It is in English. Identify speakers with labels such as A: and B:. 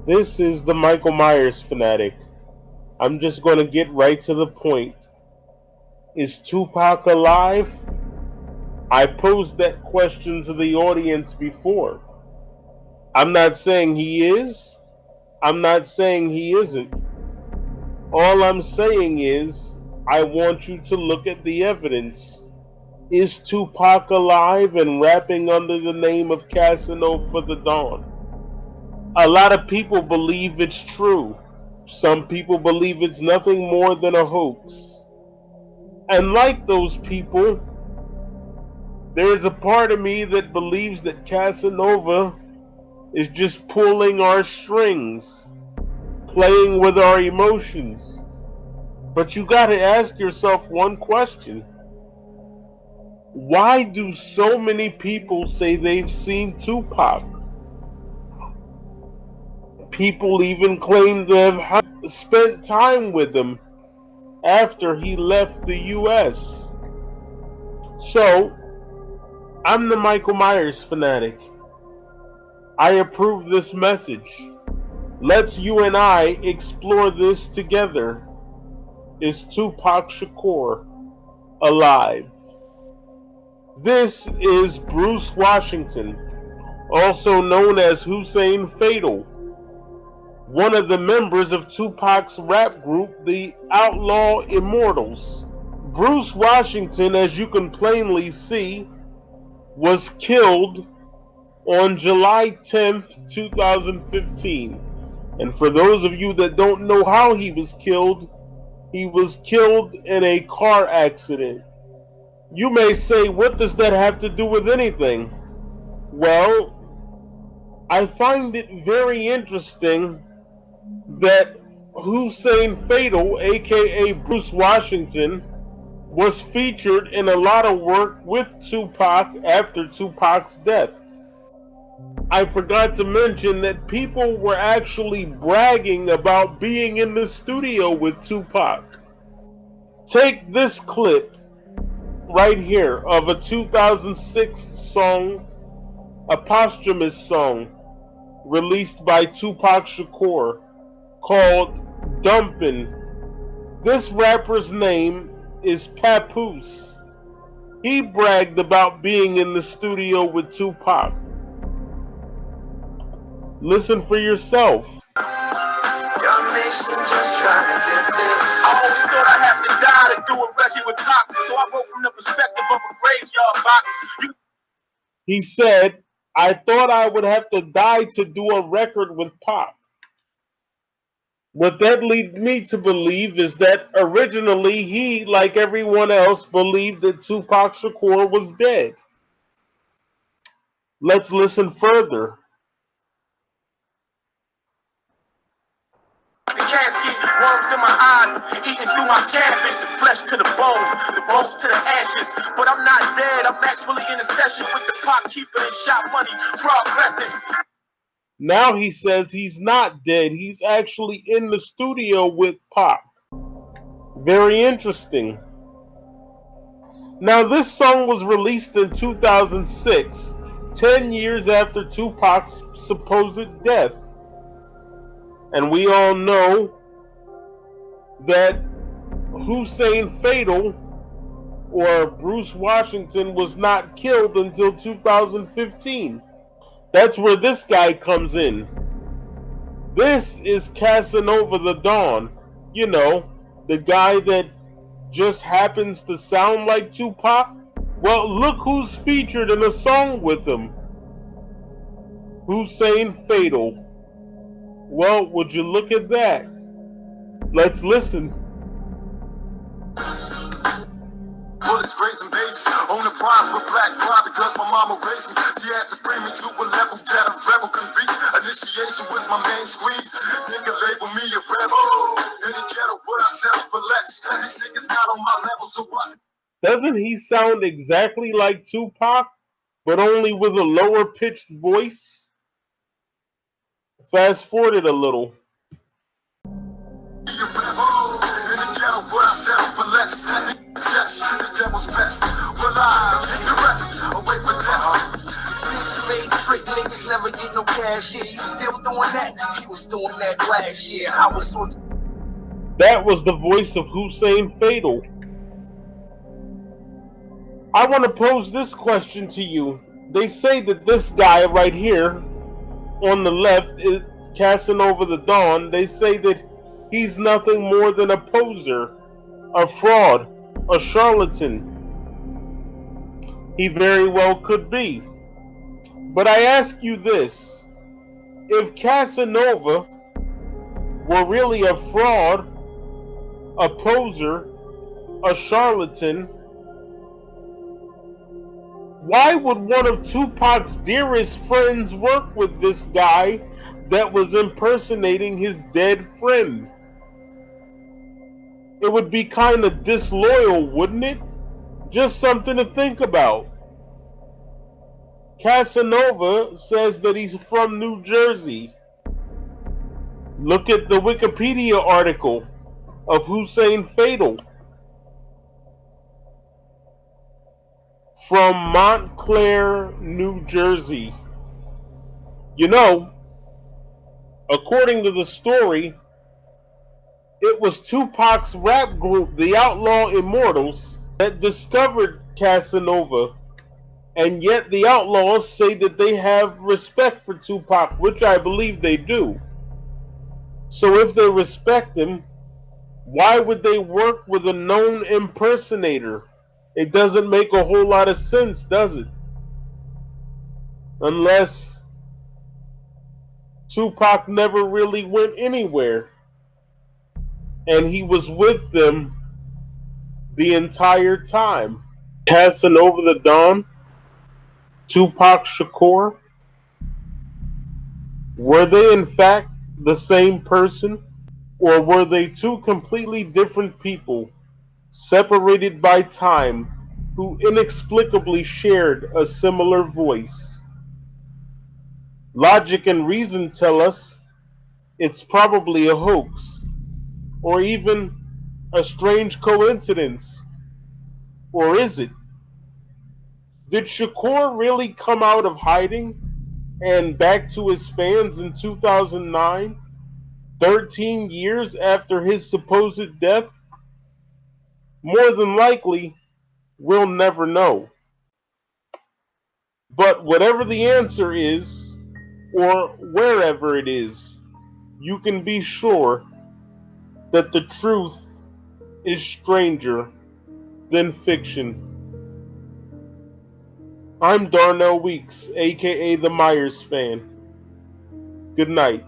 A: This is the Michael Myers fanatic. I'm just going to get right to the point. Is Tupac alive? I posed that question to the audience before. I'm not saying he is. I'm not saying he isn't. All I'm saying is, I want you to look at the evidence. Is Tupac alive and rapping under the name of Kasinova The Don? A lot of people believe it's true. Some people believe it's nothing more than a hoax. And like those people, there's a part of me that believes that Casanova is just pulling our strings, playing with our emotions. But you gotta ask yourself one question. Why do so many people say they've seen Tupac? People even claim to have spent time with him after he left the US. So, I'm the Michael Myers fanatic. I approve this message. Let's you and I explore this together. Is Tupac Shakur alive? This is Bruce Washington, also known as Hussein Fatal, one of the members of Tupac's rap group, the Outlaw Immortals. Bruce Washington, as you can plainly see, was killed on July 10th, 2015. And for those of you that don't know how he was killed in a car accident. You may say, what does that have to do with anything? Well, I find it very interesting that Hussein Fatal, aka Bruce Washington, was featured in a lot of work with Tupac after Tupac's death. I forgot to mention that people were actually bragging about being in the studio with Tupac. Take this clip right here of a 2006 song, a posthumous song released by Tupac Shakur called Dumpin. This rapper's name is Papoose. He bragged about being in the studio with Tupac. Listen for yourself.
B: Young nation just trying to get this. I always thought I'd have to die to do a record with Pac, so I wrote from the perspective of a graveyard box.
A: He said, I thought I would have to die to do a record with Pac. What that leads me to believe is that originally he, like everyone else, believed that Tupac Shakur was dead. Let's listen further.
B: The casket, worms in my eyes, eating through my cabbage, the flesh to the bones to the ashes. But I'm not dead, I'm actually in a session with the pot keeper and shot money, progressing.
A: Now he says he's not dead, he's actually in the studio with Pac. Very interesting. Now this song was released in 2006, 10 years after Tupac's supposed death. And we all know that Hussein Fatal, or Bruce Washington, was not killed until 2015. That's where this guy comes in. This is Kasinova The Don. You know, the guy that just happens to sound like Tupac. Well, look who's featured in a song with him. Hussein Fatal. Well, would you look at that? Let's listen.
B: Bullets grazing babies on the prize with black pride because my mama raised me. She had to bring me to a level that a rebel can reach. Initiation was my main squeeze. Nigga label me a rebel. In the ghetto, what I settle for less. These niggas not on my level, so what?
A: Doesn't he sound exactly like Tupac, but only with a lower pitched voice? Fast forward it a little.
B: niggas never get no cash. Yeah, you still doing that? He was doing that last year. I was so.
A: That was the voice of Hussein Fatal. I want to pose this question to you. They say that this guy right here on the left is Kasinova The Don. They say that he's nothing more than a poser, a fraud, a charlatan. He very well could be. But I ask you this. If Kasinova were really a fraud, a poser, a charlatan, why would one of Tupac's dearest friends work with this guy that was impersonating his dead friend? It would be kind of disloyal, wouldn't it? Just something to think about. Kasinova says that he's from New Jersey. Look at the Wikipedia article of Hussein Fatal. From Montclair, New Jersey. You know, according to the story, it was Tupac's rap group, the Outlaw Immortals, that discovered Kasinova. And yet the Outlaws say that they have respect for Tupac, which I believe they do. So if they respect him, why would they work with a known impersonator? It doesn't make a whole lot of sense, does it? Unless Tupac never really went anywhere and he was with them the entire time. Kasinova The Don, Tupac Shakur, were they in fact the same person? Or were they two completely different people, separated by time, who inexplicably shared a similar voice? Logic and reason tell us it's probably a hoax, or even a strange coincidence. Or is it? Did Shakur really come out of hiding and back to his fans in 2009, 13 years after his supposed death? More than likely, we'll never know. But whatever the answer is, or wherever it is, you can be sure that the truth is stranger than fiction. I'm Darnell Weeks, aka the Myers Fan. Good night.